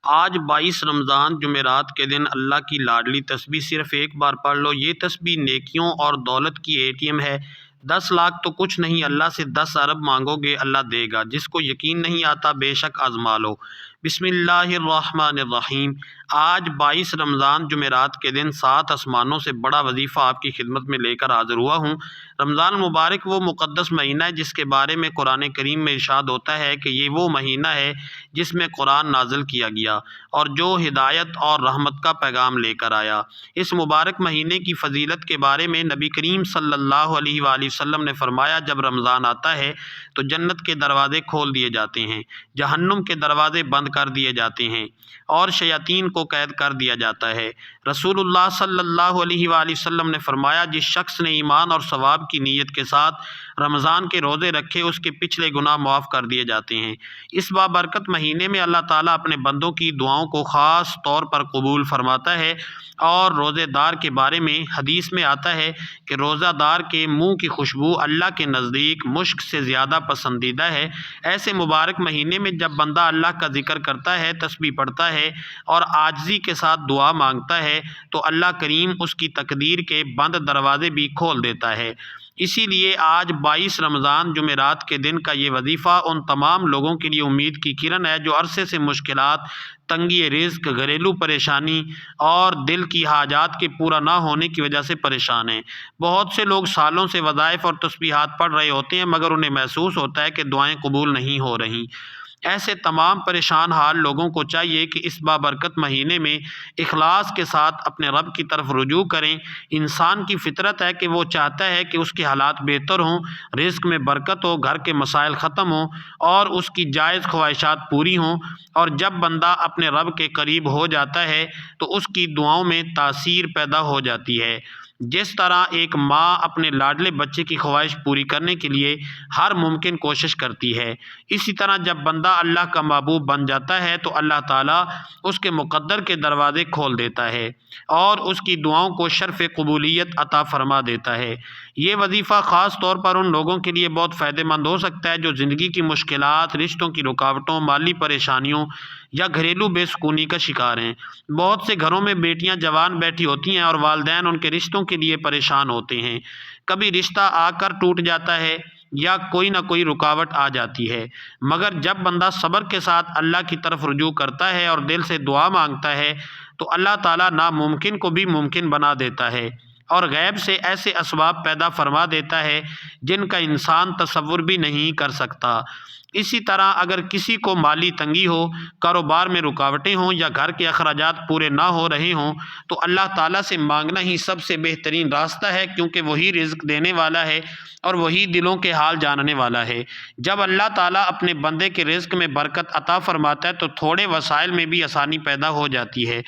آج 22 رمضان جمعرات کے دن اللہ کی لاڈلی تسبیح صرف ایک بار پڑھ لو۔ یہ تسبیح نیکیوں اور دولت کی ATM ہے۔ 10 لاکھ تو کچھ نہیں، اللہ سے 10 ارب مانگو گے اللہ دے گا۔ جس کو یقین نہیں آتا بے شک آزما لو۔ بسم اللہ الرحمن الرحیم۔ آج 22 رمضان جمعرات کے دن 7 آسمانوں سے بڑا وظیفہ آپ کی خدمت میں لے کر حاضر ہوا ہوں۔ رمضان المبارک وہ مقدس مہینہ ہے جس کے بارے میں قرآن کریم میں ارشاد ہوتا ہے کہ یہ وہ مہینہ ہے جس میں قرآن نازل کیا گیا اور جو ہدایت اور رحمت کا پیغام لے کر آیا۔ اس مبارک مہینے کی فضیلت کے بارے میں نبی کریم صلی اللہ علیہ وآلہ وسلم نے فرمایا، جب رمضان آتا ہے تو جنت کے دروازے کھول دیے جاتے ہیں، جہنم کے دروازے بند کر دیے جاتے ہیں اور شیاطین کو قید کر دیا جاتا ہے۔ رسول اللہ صلی اللہ علیہ وآلہ وسلم نے فرمایا، جس شخص نے ایمان اور ثواب کی نیت کے ساتھ رمضان کے روزے رکھے اس کے پچھلے گناہ معاف کر دیے جاتے ہیں۔ اس بابرکت مہینے میں اللہ تعالیٰ اپنے بندوں کی دعاؤں کو خاص طور پر قبول فرماتا ہے، اور روزے دار کے بارے میں حدیث میں آتا ہے کہ روزہ دار کے منہ کی خوشبو اللہ کے نزدیک مشک سے زیادہ پسندیدہ ہے۔ ایسے مبارک مہینے میں جب بندہ اللہ کا ذکر کرتا ہے، تسبیح پڑھتا ہے اور عاجزی کے ساتھ دعا مانگتا ہے تو اللہ کریم اس کی تقدیر کے بند دروازے بھی کھول دیتا ہے۔ اسی لیے آج 22 رمضان جمعرات کے دن کا یہ وظیفہ ان تمام لوگوں کے لیے امید کی کرن ہے جو عرصے سے مشکلات، تنگی رزق، گھریلو پریشانی اور دل کی حاجات کے پورا نہ ہونے کی وجہ سے پریشان ہیں۔ بہت سے لوگ سالوں سے وظائف اور تسبیحات پڑھ رہے ہوتے ہیں مگر انہیں محسوس ہوتا ہے کہ دعائیں قبول نہیں ہو رہیں۔ ایسے تمام پریشان حال لوگوں کو چاہیے کہ اس بابرکت مہینے میں اخلاص کے ساتھ اپنے رب کی طرف رجوع کریں۔ انسان کی فطرت ہے کہ وہ چاہتا ہے کہ اس کے حالات بہتر ہوں، رزق میں برکت ہو، گھر کے مسائل ختم ہوں اور اس کی جائز خواہشات پوری ہوں، اور جب بندہ اپنے رب کے قریب ہو جاتا ہے تو اس کی دعاؤں میں تاثیر پیدا ہو جاتی ہے۔ جس طرح ایک ماں اپنے لاڈلے بچے کی خواہش پوری کرنے کے لیے ہر ممکن کوشش کرتی ہے، اسی طرح جب بندہ اللہ کا محبوب بن جاتا ہے تو اللہ تعالیٰ اس کے مقدر کے دروازے کھول دیتا ہے اور اس کی دعاؤں کو شرف قبولیت عطا فرما دیتا ہے۔ یہ وظیفہ خاص طور پر ان لوگوں کے لیے بہت فائدہ مند ہو سکتا ہے جو زندگی کی مشکلات، رشتوں کی رکاوٹوں، مالی پریشانیوں یا گھریلو بے سکونی کا شکار ہیں۔ بہت سے گھروں میں بیٹیاں جوان بیٹھی ہوتی ہیں اور والدین ان کے رشتوں کے لیے پریشان ہوتے ہیں۔ کبھی رشتہ آ کر ٹوٹ جاتا ہے یا کوئی نہ کوئی رکاوٹ آ جاتی ہے، مگر جب بندہ صبر کے ساتھ اللہ کی طرف رجوع کرتا ہے اور دل سے دعا مانگتا ہے تو اللہ تعالیٰ ناممکن کو بھی ممکن بنا دیتا ہے اور غیب سے ایسے اسباب پیدا فرما دیتا ہے جن کا انسان تصور بھی نہیں کر سکتا۔ اسی طرح اگر کسی کو مالی تنگی ہو، کاروبار میں رکاوٹیں ہوں یا گھر کے اخراجات پورے نہ ہو رہے ہوں تو اللہ تعالیٰ سے مانگنا ہی سب سے بہترین راستہ ہے، کیونکہ وہی رزق دینے والا ہے اور وہی دلوں کے حال جاننے والا ہے۔ جب اللہ تعالیٰ اپنے بندے کے رزق میں برکت عطا فرماتا ہے تو تھوڑے وسائل میں بھی آسانی پیدا ہو جاتی ہے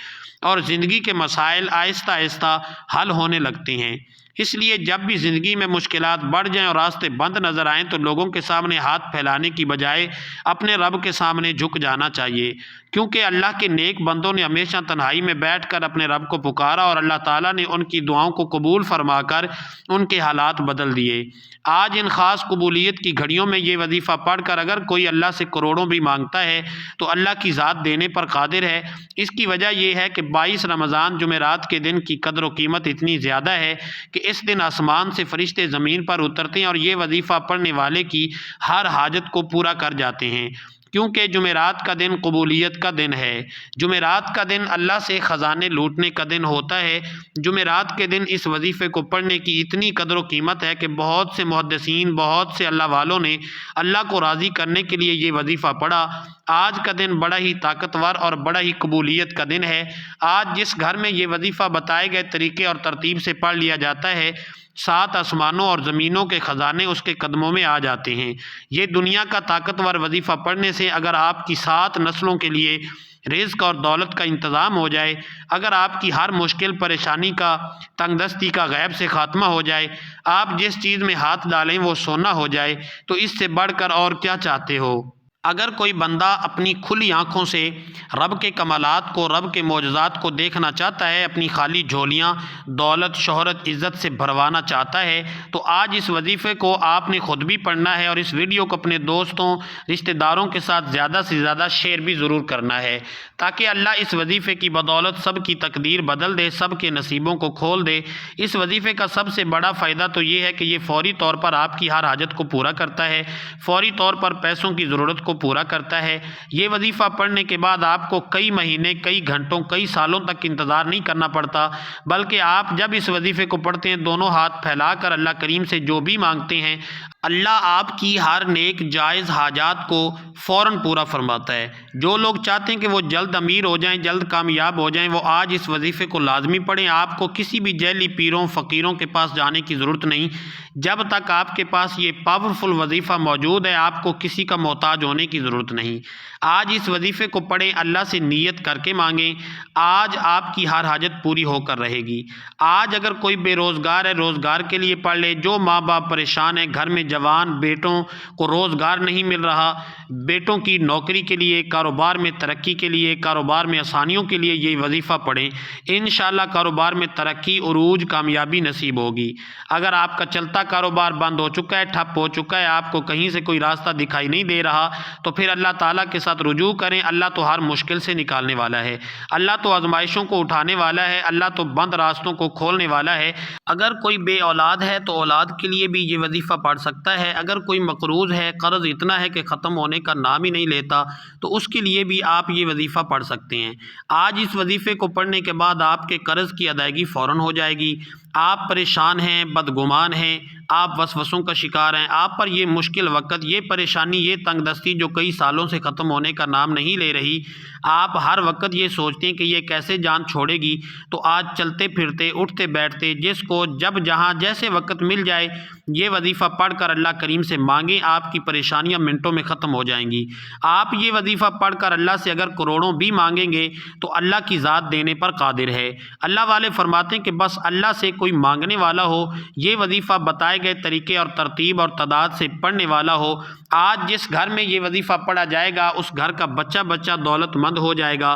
اور زندگی کے مسائل آہستہ آہستہ حل ہونے لگتے ہیں۔ اس لیے جب بھی زندگی میں مشکلات بڑھ جائیں اور راستے بند نظر آئیں تو لوگوں کے سامنے ہاتھ پھیلانے کی بجائے اپنے رب کے سامنے جھک جانا چاہیے، کیونکہ اللہ کے نیک بندوں نے ہمیشہ تنہائی میں بیٹھ کر اپنے رب کو پکارا اور اللہ تعالیٰ نے ان کی دعاؤں کو قبول فرما کر ان کے حالات بدل دیے۔ آج ان خاص قبولیت کی گھڑیوں میں یہ وظیفہ پڑھ کر اگر کوئی اللہ سے کروڑوں بھی مانگتا ہے تو اللہ کی ذات دینے پر قادر ہے۔ اس کی وجہ یہ ہے کہ 22 رمضان جمعرات کے دن کی قدر و قیمت اتنی زیادہ ہے کہ اس دن آسمان سے فرشتے زمین پر اترتے ہیں اور یہ وظیفہ پڑھنے والے کی ہر حاجت کو پورا کر جاتے ہیں، کیونکہ جمعرات کا دن قبولیت کا دن ہے۔ جمعرات کا دن اللہ سے خزانے لوٹنے کا دن ہوتا ہے۔ جمعرات کے دن اس وظیفے کو پڑھنے کی اتنی قدر و قیمت ہے کہ بہت سے محدثین، بہت سے اللہ والوں نے اللہ کو راضی کرنے کے لیے یہ وظیفہ پڑھا۔ آج کا دن بڑا ہی طاقتور اور بڑا ہی قبولیت کا دن ہے۔ آج جس گھر میں یہ وظیفہ بتائے گئے طریقے اور ترتیب سے پڑھ لیا جاتا ہے، 7 آسمانوں اور زمینوں کے خزانے اس کے قدموں میں آ جاتے ہیں۔ یہ دنیا کا طاقتور وظیفہ پڑھنے سے اگر آپ کی 7 نسلوں کے لیے رزق اور دولت کا انتظام ہو جائے، اگر آپ کی ہر مشکل پریشانی کا، تنگ دستی کا غیب سے خاتمہ ہو جائے، آپ جس چیز میں ہاتھ ڈالیں وہ سونا ہو جائے، تو اس سے بڑھ کر اور کیا چاہتے ہو۔ اگر کوئی بندہ اپنی کھلی آنکھوں سے رب کے کمالات کو، رب کے معجزات کو دیکھنا چاہتا ہے، اپنی خالی جھولیاں دولت، شہرت، عزت سے بھروانا چاہتا ہے، تو آج اس وظیفے کو آپ نے خود بھی پڑھنا ہے اور اس ویڈیو کو اپنے دوستوں، رشتہ داروں کے ساتھ زیادہ سے زیادہ شیئر بھی ضرور کرنا ہے، تاکہ اللہ اس وظیفے کی بدولت سب کی تقدیر بدل دے، سب کے نصیبوں کو کھول دے۔ اس وظیفے کا سب سے بڑا فائدہ تو یہ ہے کہ یہ فوری طور پر آپ کی ہر حاجت کو پورا کرتا ہے، فوری طور پر پیسوں کی ضرورت کو پورا کرتا ہے۔ یہ وظیفہ پڑھنے کے بعد آپ کو کئی مہینے، کئی گھنٹوں، کئی سالوں تک انتظار نہیں کرنا پڑتا، بلکہ آپ جب اس وظیفے کو پڑھتے ہیں دونوں ہاتھ پھیلا کر اللہ کریم سے جو بھی مانگتے ہیں، اللہ آپ کی ہر نیک جائز حاجات کو فوراً پورا فرماتا ہے۔ جو لوگ چاہتے ہیں کہ وہ جلد امیر ہو جائیں، جلد کامیاب ہو جائیں، وہ آج اس وظیفے کو لازمی پڑھیں۔ آپ کو کسی بھی جعلی پیروں، فقیروں کے پاس جانے کی ضرورت نہیں۔ جب تک آپ کے پاس یہ پاورفل وظیفہ موجود ہے، آپ کو کسی کا محتاج ہونے کی ضرورت نہیں۔ آج اس وظیفے کو پڑھیں، اللہ سے نیت کر کے مانگیں، آج آپ کی ہر حاجت پوری ہو کر رہے گی۔ آج اگر کوئی بے روزگار ہے، روزگار کے لیے پڑھ لے۔ جو ماں باپ پریشان ہیں، گھر میں جوان بیٹوں کو روزگار نہیں مل رہا، بیٹوں کی نوکری کے لیے، کاروبار میں ترقی کے لیے، کاروبار میں آسانیوں کے لیے یہ وظیفہ پڑھیں، انشاءاللہ کاروبار میں ترقی، عروج، کامیابی نصیب ہوگی۔ اگر آپ کا چلتا کاروبار بند ہو چکا ہے، ٹھپ ہو چکا ہے، آپ کو کہیں سے کوئی راستہ دکھائی نہیں دے رہا، تو پھر اللہ تعالیٰ کے ساتھ رجوع کریں۔ اللہ تو ہر مشکل سے نکالنے والا ہے، اللہ تو آزمائشوں کو اٹھانے والا ہے، اللہ تو بند راستوں کو کھولنے والا ہے۔ اگر کوئی بے اولاد ہے تو اولاد کے لیے بھی یہ وظیفہ پڑھ سکتا ہے۔ اگر کوئی مقروض ہے، قرض اتنا ہے کہ ختم ہونے کا نام ہی نہیں لیتا، تو اس کے لیے بھی آپ یہ وظیفہ پڑھ سکتے ہیں۔ آج اس وظیفے کو پڑھنے کے بعد آپ کے قرض کی ادائیگی فوراً ہو جائے گی۔ آپ پریشان ہیں، بدگمان ہیں، آپ وسوسوں کا شکار ہیں، آپ پر یہ مشکل وقت، یہ پریشانی، یہ تنگ دستی جو کئی سالوں سے ختم ہونے کا نام نہیں لے رہی، آپ ہر وقت یہ سوچتے ہیں کہ یہ کیسے جان چھوڑے گی، تو آج چلتے پھرتے، اٹھتے بیٹھتے، جس کو جب جہاں جیسے وقت مل جائے، یہ وظیفہ پڑھ کر اللہ کریم سے مانگیں، آپ کی پریشانیاں منٹوں میں ختم ہو جائیں گی۔ آپ یہ وظیفہ پڑھ کر اللہ سے اگر کروڑوں بھی مانگیں گے تو اللہ کی ذات دینے پر قادر ہے۔ اللہ والے فرماتے ہیں کہ بس اللہ سے کوئی مانگنے والا ہو، یہ وظیفہ بتائے گئے طریقے اور ترتیب اور تعداد سے پڑھنے والا ہو، آج جس گھر میں یہ وظیفہ پڑھا جائے گا اس گھر کا بچہ بچہ دولت مند ہو جائے گا۔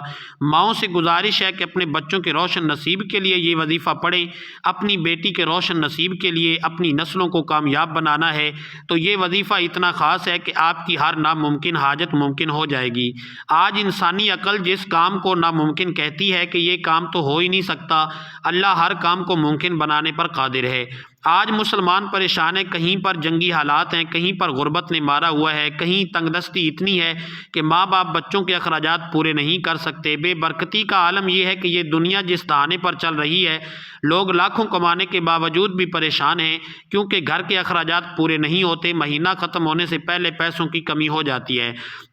ماؤں سے گزارش ہے کہ اپنے بچوں کے روشن نصیب کے لیے یہ وظیفہ پڑھیں، اپنی بیٹی کے روشن نصیب کے لیے، اپنی نسلوں کو کامیاب بنانا ہے تو یہ وظیفہ اتنا خاص ہے کہ آپ کی ہر ناممکن حاجت ممکن ہو جائے گی۔ آج انسانی عقل جس کام کو ناممکن کہتی ہے کہ یہ کام تو ہو ہی نہیں سکتا، اللہ ہر کام کو ممکن بنانے پر قادر ہے۔ آج مسلمان پریشان ہیں، کہیں پر جنگی حالات ہیں، کہیں پر غربت نے مارا ہوا ہے، کہیں تنگ دستی اتنی ہے کہ ماں باپ بچوں کے اخراجات پورے نہیں کر سکتے۔ بے برکتی کا عالم یہ ہے کہ یہ دنیا جس دہانے پر چل رہی ہے، لوگ لاکھوں کمانے کے باوجود بھی پریشان ہیں، کیونکہ گھر کے اخراجات پورے نہیں ہوتے، مہینہ ختم ہونے سے پہلے پیسوں کی کمی ہو جاتی ہے،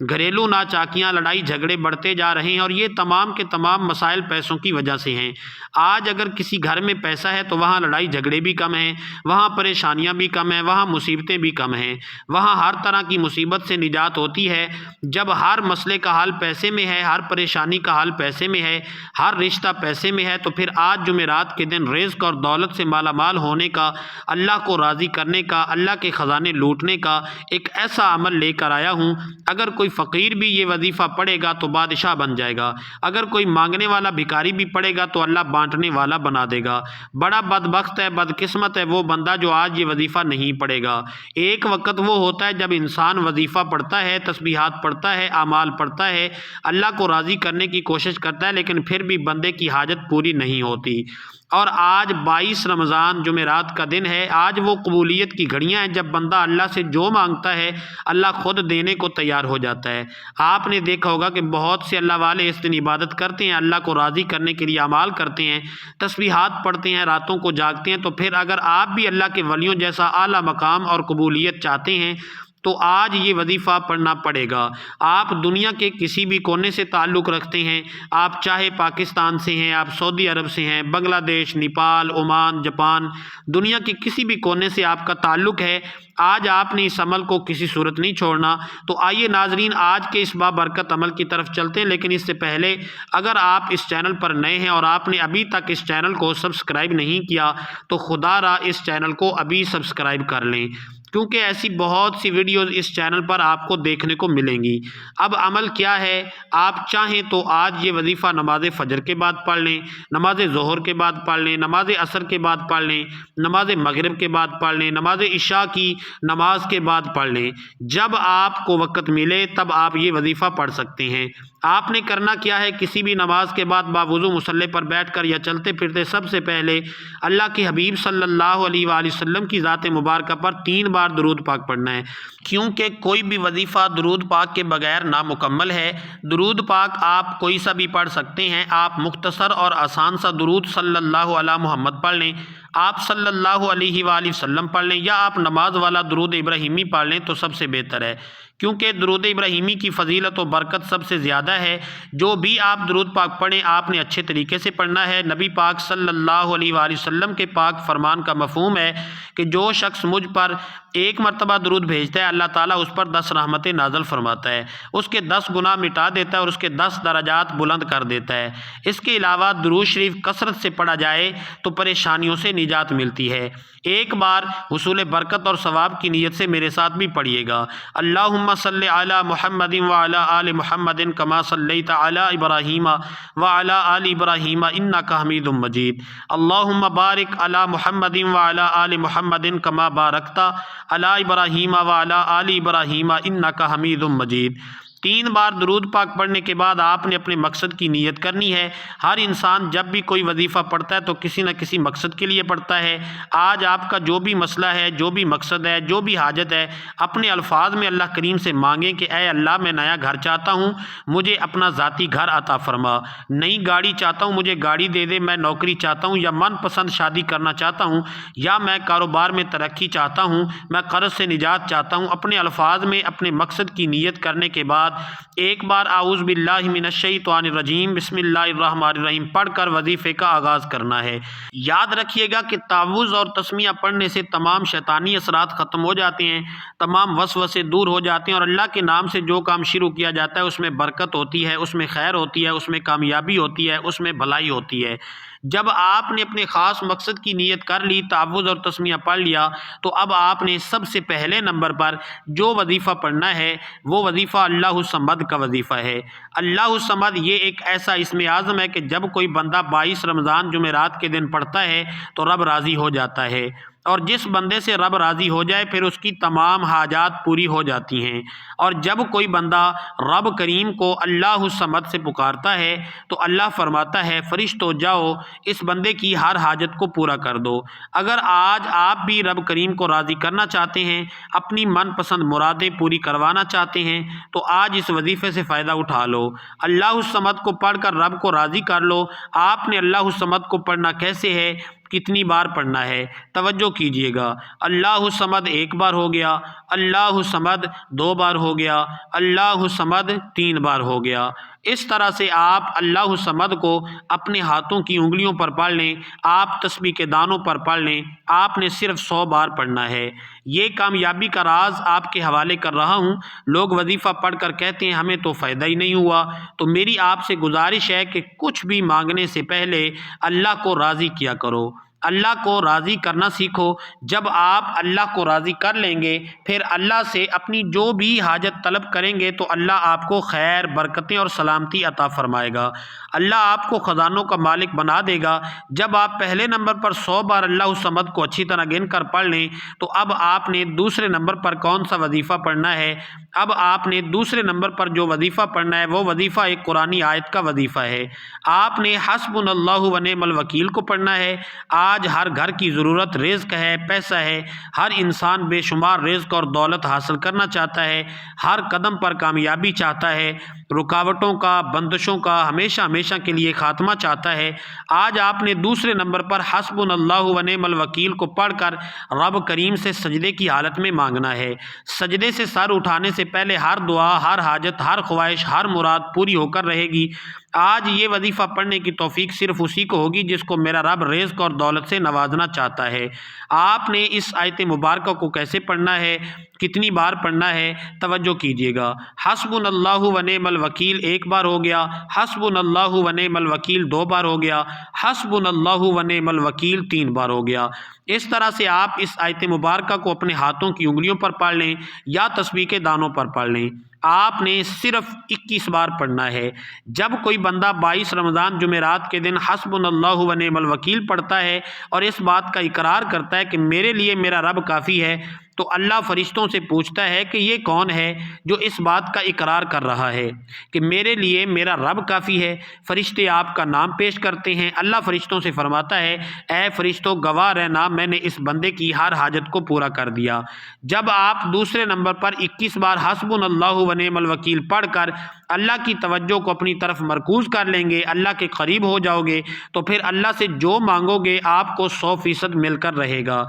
گھریلو ناچاکیاں، لڑائی جھگڑے بڑھتے جا رہے ہیں، اور یہ تمام کے تمام مسائل پیسوں کی وجہ سے ہیں۔ آج اگر کسی گھر میں پیسہ ہے تو وہاں لڑائی جھگڑے بھی کم ہیں، وہاں پریشانیاں بھی کم ہیں، وہاں مصیبتیں بھی کم ہیں، وہاں ہر طرح کی مصیبت سے نجات ہوتی ہے۔ جب ہر مسئلے کا حل پیسے میں ہے، ہر پریشانی کا حل پیسے میں ہے، ہر رشتہ پیسے میں ہے، تو پھر آج جمعرات کے دن رزق اور دولت سے مالا مال ہونے کا، اللہ کو راضی کرنے کا، اللہ کے خزانے لوٹنے کا ایک ایسا عمل لے کر آیا ہوں۔ اگر کوئی فقیر بھی یہ وظیفہ پڑھے گا تو بادشاہ بن جائے گا، اگر کوئی مانگنے والا بھکاری بھی پڑھے گا تو اللہ بانٹنے والا بنا دے گا۔ بڑا بدبخت ہے، بدقسمت ہے وہ بندہ جو آج یہ وظیفہ نہیں پڑھے گا۔ ایک وقت وہ ہوتا ہے جب انسان وظیفہ پڑھتا ہے، تسبیحات پڑھتا ہے، اعمال پڑھتا ہے، اللہ کو راضی کرنے کی کوشش کرتا ہے، لیکن پھر بھی بندے کی حاجت پوری نہیں ہوتی۔ اور آج 22 رمضان جمعرات کا دن ہے، آج وہ قبولیت کی گھڑیاں ہیں جب بندہ اللہ سے جو مانگتا ہے اللہ خود دینے کو تیار ہو جاتا ہے۔ آپ نے دیکھا ہوگا کہ بہت سے اللہ والے اس دن عبادت کرتے ہیں، اللہ کو راضی کرنے کے لیے اعمال کرتے ہیں، تسبیحات پڑھتے ہیں، راتوں کو جاگتے ہیں، تو پھر اگر آپ بھی اللہ کے ولیوں جیسا اعلیٰ مقام اور قبولیت چاہتے ہیں تو آج یہ وظیفہ پڑھنا پڑے گا۔ آپ دنیا کے کسی بھی کونے سے تعلق رکھتے ہیں، آپ چاہے پاکستان سے ہیں، آپ سعودی عرب سے ہیں، بنگلہ دیش، نیپال، عمان، جاپان، دنیا کے کسی بھی کونے سے آپ کا تعلق ہے، آج آپ نے اس عمل کو کسی صورت نہیں چھوڑنا۔ تو آئیے ناظرین آج کے اس بابرکت عمل کی طرف چلتے ہیں، لیکن اس سے پہلے اگر آپ اس چینل پر نئے ہیں اور آپ نے ابھی تک اس چینل کو سبسکرائب نہیں کیا تو خدا را اس چینل کو ابھی سبسکرائب کر لیں۔ کیونکہ ایسی بہت سی ویڈیوز اس چینل پر آپ کو دیکھنے کو ملیں گی۔ اب عمل کیا ہے، آپ چاہیں تو آج یہ وظیفہ نماز فجر کے بعد پڑھ لیں، نماز ظہر کے بعد پڑھ لیں، نماز عصر کے بعد پڑھ لیں، نماز مغرب کے بعد پڑھ لیں، نماز عشاء کی نماز کے بعد پڑھ لیں۔ جب آپ کو وقت ملے تب آپ یہ وظیفہ پڑھ سکتے ہیں۔ آپ نے کرنا کیا ہے، کسی بھی نماز کے بعد باوضو مصلی پر بیٹھ کر یا چلتے پھرتے سب سے پہلے اللہ کے حبیب صلی اللہ علیہ وآلہ وسلم کی ذات مبارکہ پر 3 بار درود پاک پڑھنا ہے، کیونکہ کوئی بھی وظیفہ درود پاک کے بغیر نامکمل ہے۔ درود پاک آپ کوئی سا بھی پڑھ سکتے ہیں، آپ مختصر اور آسان سا درود صلی اللہ علی محمد پڑھ لیں، آپ صلی اللہ علیہ وآلہ وسلم پڑھ لیں، یا آپ نماز والا درود ابراہیمی پڑھ لیں تو سب سے بہتر ہے، کیونکہ درود ابراہیمی کی فضیلت و برکت سب سے زیادہ ہے۔ جو بھی آپ درود پاک پڑھیں آپ نے اچھے طریقے سے پڑھنا ہے۔ نبی پاک صلی اللہ علیہ وآلہ وسلم کے پاک فرمان کا مفہوم ہے کہ جو شخص مجھ پر 1 مرتبہ درود بھیجتا ہے اللہ تعالیٰ اس پر 10 رحمتیں نازل فرماتا ہے، اس کے 10 گناہ مٹا دیتا ہے اور اس کے 10 درجات بلند کر دیتا ہے۔ اس کے علاوہ درود شریف کثرت سے پڑھا جائے تو پریشانیوں سے نجات ملتی ہے۔ ایک بار حصول برکت اور ثواب کی نیت سے میرے ساتھ بھی پڑھیے گا۔ اللہم صلی علی محمد وعلی آل محمد کما صلیت علی ابراہیم وعلی آل ابراہیم انک حمید مجید۔ اللہم بارک علی محمد وعلی آل محمد کما بارکت علی ابراہیم وعلی آل ابراہیم انک حمید مجید۔ 3 بار درود پاک پڑھنے کے بعد آپ نے اپنے مقصد کی نیت کرنی ہے۔ ہر انسان جب بھی کوئی وظیفہ پڑھتا ہے تو کسی نہ کسی مقصد کے لیے پڑھتا ہے۔ آج آپ کا جو بھی مسئلہ ہے، جو بھی مقصد ہے، جو بھی حاجت ہے، اپنے الفاظ میں اللہ کریم سے مانگیں کہ اے اللہ میں نیا گھر چاہتا ہوں، مجھے اپنا ذاتی گھر عطا فرما، نئی گاڑی چاہتا ہوں، مجھے گاڑی دے دے، میں نوکری چاہتا ہوں یا من پسند شادی کرنا چاہتا ہوں، یا میں کاروبار میں ترقی چاہتا ہوں، میں قرض سے نجات چاہتا ہوں۔ اپنے الفاظ میں اپنے مقصد کی نیت کرنے کے بعد ایک بار اعوذ باللہ من الشیطان الرجیم بسم اللہ الرحمن الرحیم پڑھ کر وظیفے کا آغاز کرنا ہے۔ یاد رکھیے گا کہ تعوذ اور تسمیہ پڑھنے سے تمام شیطانی اثرات ختم ہو جاتے ہیں، تمام وسوسے دور ہو جاتے ہیں، اور اللہ کے نام سے جو کام شروع کیا جاتا ہے اس میں برکت ہوتی ہے، اس میں خیر ہوتی ہے، اس میں کامیابی ہوتی ہے، اس میں بھلائی ہوتی ہے۔ جب آپ نے اپنے خاص مقصد کی نیت کر لی، تعوذ اور تسمیہ پڑھ لیا، تو اب آپ نے سب سے پہلے نمبر پر جو وظیفہ پڑھنا ہے وہ وظیفہ اللہ الصمد کا وظیفہ ہے۔ اللہ الصمد یہ ایک ایسا اسم اعظم ہے کہ جب کوئی بندہ 22 رمضان جمعرات کے دن پڑھتا ہے تو رب راضی ہو جاتا ہے، اور جس بندے سے رب راضی ہو جائے پھر اس کی تمام حاجات پوری ہو جاتی ہیں۔ اور جب کوئی بندہ رب کریم کو اللہ الصمد سے پکارتا ہے تو اللہ فرماتا ہے فرشتو جاؤ اس بندے کی ہر حاجت کو پورا کر دو۔ اگر آج آپ بھی رب کریم کو راضی کرنا چاہتے ہیں، اپنی من پسند مرادیں پوری کروانا چاہتے ہیں، تو آج اس وظیفے سے فائدہ اٹھا لو۔ اللہ الصمد کو پڑھ کر رب کو راضی کر لو۔ آپ نے اللہ الصمد کو پڑھنا کیسے ہے، کتنی بار پڑھنا ہے، توجہ کیجئے گا۔ اللہ الصمد 1 بار ہو گیا، اللہ الصمد 2 بار ہو گیا، اللہ الصمد 3 بار ہو گیا۔ اس طرح سے آپ اللہ الصمد کو اپنے ہاتھوں کی انگلیوں پر پڑھ لیں، آپ تسبیح کے دانوں پر پڑھ لیں، آپ نے صرف 100 بار پڑھنا ہے۔ یہ کامیابی کا راز آپ کے حوالے کر رہا ہوں۔ لوگ وظیفہ پڑھ کر کہتے ہیں ہمیں تو فائدہ ہی نہیں ہوا، تو میری آپ سے گزارش ہے کہ کچھ بھی مانگنے سے پہلے اللہ کو راضی کیا کرو، اللہ کو راضی کرنا سیکھو۔ جب آپ اللہ کو راضی کر لیں گے پھر اللہ سے اپنی جو بھی حاجت طلب کریں گے تو اللہ آپ کو خیر، برکتیں اور سلامتی عطا فرمائے گا، اللہ آپ کو خزانوں کا مالک بنا دے گا۔ جب آپ پہلے نمبر پر 100 بار اللہ الصمد کو اچھی طرح گن کر پڑھ لیں تو اب آپ نے دوسرے نمبر پر کون سا وظیفہ پڑھنا ہے؟ اب آپ نے دوسرے نمبر پر جو وظیفہ پڑھنا ہے وہ وظیفہ ایک قرآنی آیت کا وظیفہ ہے۔ آپ نے حسبنا اللہ ونعم الوکیل کو پڑھنا ہے۔ آج ہر گھر کی ضرورت رزق ہے، پیسہ ہے، ہر انسان بے شمار رزق اور دولت حاصل کرنا چاہتا ہے، ہر قدم پر کامیابی چاہتا ہے، رکاوٹوں کا، بندشوں کا ہمیشہ کے لیے خاتمہ چاہتا ہے۔ آج آپ نے دوسرے نمبر پر حسبنا اللہ ونعم الوکیل کو پڑھ کر رب کریم سے سجدے کی حالت میں مانگنا ہے۔ سجدے سے سر اٹھانے سے پہلے ہر دعا، ہر حاجت، ہر خواہش، ہر مراد پوری ہو کر رہے گی۔ آج یہ وظیفہ پڑھنے کی توفیق صرف اسی کو ہوگی جس کو میرا رب رزق اور دولت سے نوازنا چاہتا ہے۔ آپ نے اس آیت مبارکہ کو کیسے پڑھنا ہے، کتنی بار پڑھنا ہے، توجہ کیجیے گا۔ حسبنا اللہ و نعم الوکیل ایک بار ہو گیا، حسبنا اللہ و نعم الوکیل دو بار ہو گیا، حسبنا اللہ و نعم الوکیل تین بار ہو گیا۔ اس طرح سے آپ اس آیت مبارکہ کو اپنے ہاتھوں کی انگلیوں پر پڑھ لیں یا تسبیح کے دانوں پر پڑھ لیں۔ آپ نے صرف 21 بار پڑھنا ہے۔ جب کوئی بندہ 22 رمضان جمعرات کے دن حسبنا اللہ و نعم الوکیل پڑھتا ہے اور اس بات کا اقرار کرتا ہے کہ میرے لیے میرا رب کافی ہے، تو اللہ فرشتوں سے پوچھتا ہے کہ یہ کون ہے جو اس بات کا اقرار کر رہا ہے کہ میرے لیے میرا رب کافی ہے۔ فرشتے آپ کا نام پیش کرتے ہیں۔ اللہ فرشتوں سے فرماتا ہے اے فرشتوں گواہ رہنا، میں نے اس بندے کی ہر حاجت کو پورا کر دیا۔ جب آپ دوسرے نمبر پر 21 بار حسبنا اللہ و نعم الوکیل پڑھ کر اللہ کی توجہ کو اپنی طرف مرکوز کر لیں گے، اللہ کے قریب ہو جاؤ گے، تو پھر اللہ سے جو مانگو گے آپ کو 100% مل کر رہے گا۔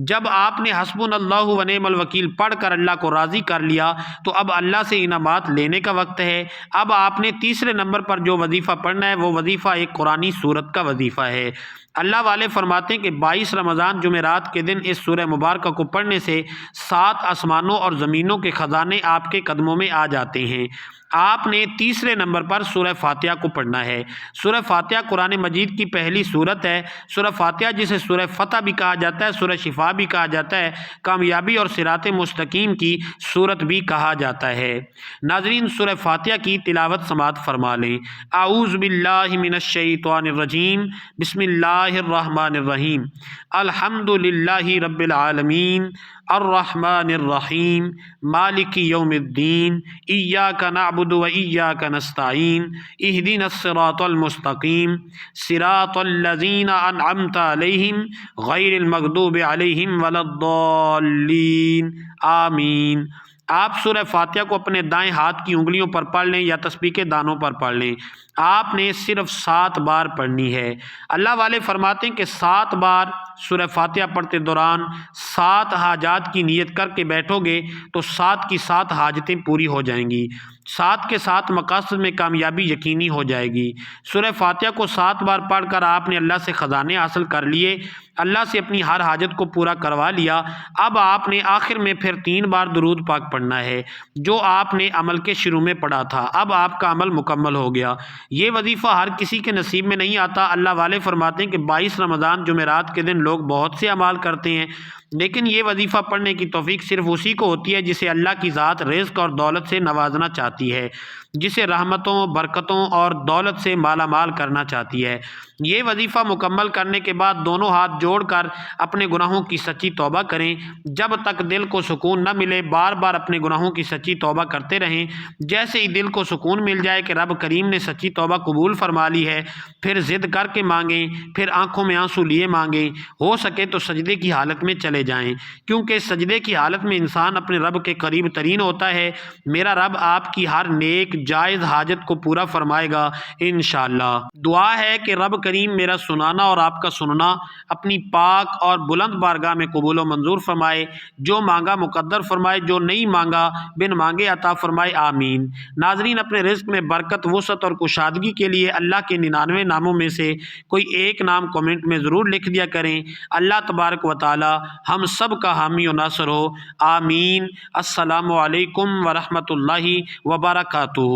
جب آپ نے حسبنا اللہ و نعم الوکیل پڑھ کر اللہ کو راضی کر لیا تو اب اللہ سے انعامات لینے کا وقت ہے۔ اب آپ نے تیسرے نمبر پر جو وظیفہ پڑھنا ہے وہ وظیفہ ایک قرآنی سورت کا وظیفہ ہے۔ اللہ والے فرماتے ہیں کہ 22 رمضان جمعرات کے دن اس سورہ مبارکہ کو پڑھنے سے 7 آسمانوں اور زمینوں کے خزانے آپ کے قدموں میں آ جاتے ہیں۔ آپ نے تیسرے نمبر پر سورہ فاتحہ کو پڑھنا ہے۔ سورہ فاتحہ قرآن مجید کی پہلی سورت ہے۔ سورہ فاتحہ جسے سورہ فتح بھی کہا جاتا ہے، سورہ شفا بھی کہا جاتا ہے، کامیابی اور صراط مستقیم کی سورت بھی کہا جاتا ہے۔ ناظرین سورہ فاتحہ کی تلاوت سماعت فرما لیں۔ اعوذ باللہ من الشیطان الرجیم، بسم اللہ الرحمن الرحیم، الحمد للہ رب العالمین، الرحمن الرحیم، مالک یوم الدین، ایاک نعبد و ایاک نستعین، اہدنا الصراط المستقیم، صراط الذین انعمت علیہم غیر المغضوب علیہم ولا الضالین، آمین۔ آپ سورہ فاتحہ کو اپنے دائیں ہاتھ کی انگلیوں پر پڑھ لیں یا تسبیح کے دانوں پر پڑھ لیں۔ آپ نے صرف 7 بار پڑھنی ہے۔ اللہ والے فرماتے ہیں کہ 7 بار سورہ فاتحہ پڑھتے دوران 7 حاجات کی نیت کر کے بیٹھو گے تو 7 کی 7 حاجتیں پوری ہو جائیں گی، 7 کے 7 مقاصد میں کامیابی یقینی ہو جائے گی۔ سورہ فاتحہ کو 7 بار پڑھ کر آپ نے اللہ سے خزانے حاصل کر لیے، اللہ سے اپنی ہر حاجت کو پورا کروا لیا۔ اب آپ نے آخر میں پھر 3 بار درود پاک پڑھنا ہے جو آپ نے عمل کے شروع میں پڑھا تھا۔ اب آپ کا عمل مکمل ہو گیا۔ یہ وظیفہ ہر کسی کے نصیب میں نہیں آتا۔ اللہ والے فرماتے ہیں کہ 22 رمضان جمعرات کے دن لوگ بہت سے اعمال کرتے ہیں، لیکن یہ وظیفہ پڑھنے کی توفیق صرف اسی کو ہوتی ہے جسے اللہ کی ذات رزق اور دولت سے نوازنا چاہتی ہے، جسے رحمتوں، برکتوں اور دولت سے مالا مال کرنا چاہتی ہے۔ یہ وظیفہ مکمل کرنے کے بعد دونوں ہاتھ جوڑ کر اپنے گناہوں کی سچی توبہ کریں۔ جب تک دل کو سکون نہ ملے بار بار اپنے گناہوں کی سچی توبہ کرتے رہیں۔ جیسے ہی دل کو سکون مل جائے کہ رب کریم نے سچی توبہ قبول فرما لی ہے، پھر ضد کر کے مانگیں، پھر آنکھوں میں آنسو لیے مانگیں، ہو سکے تو سجدے کی حالت میں چلے جائیں، کیونکہ سجدے کی حالت میں انسان اپنے رب کے قریب ترین ہوتا ہے۔ میرا رب آپ کی ہر نیک جائز حاجت کو پورا فرمائے گا انشاءاللہ۔ دعا ہے کہ رب کریم میرا سنانا اور آپ کا سننا اپنی پاک اور بلند بارگاہ میں قبول و منظور فرمائے، جو مانگا مقدر فرمائے، جو نہیں مانگا بن مانگے عطا فرمائے، آمین۔ ناظرین اپنے رزق میں برکت، وسعت اور کشادگی کے لیے اللہ کے 99 ناموں میں سے کوئی ایک نام کمنٹ میں ضرور لکھ دیا کریں۔ اللہ تبارک و تعالی ہم سب کا حامی و ناصر ہو، آمین۔ السلام علیکم ورحمۃ اللہ وبرکاتہ۔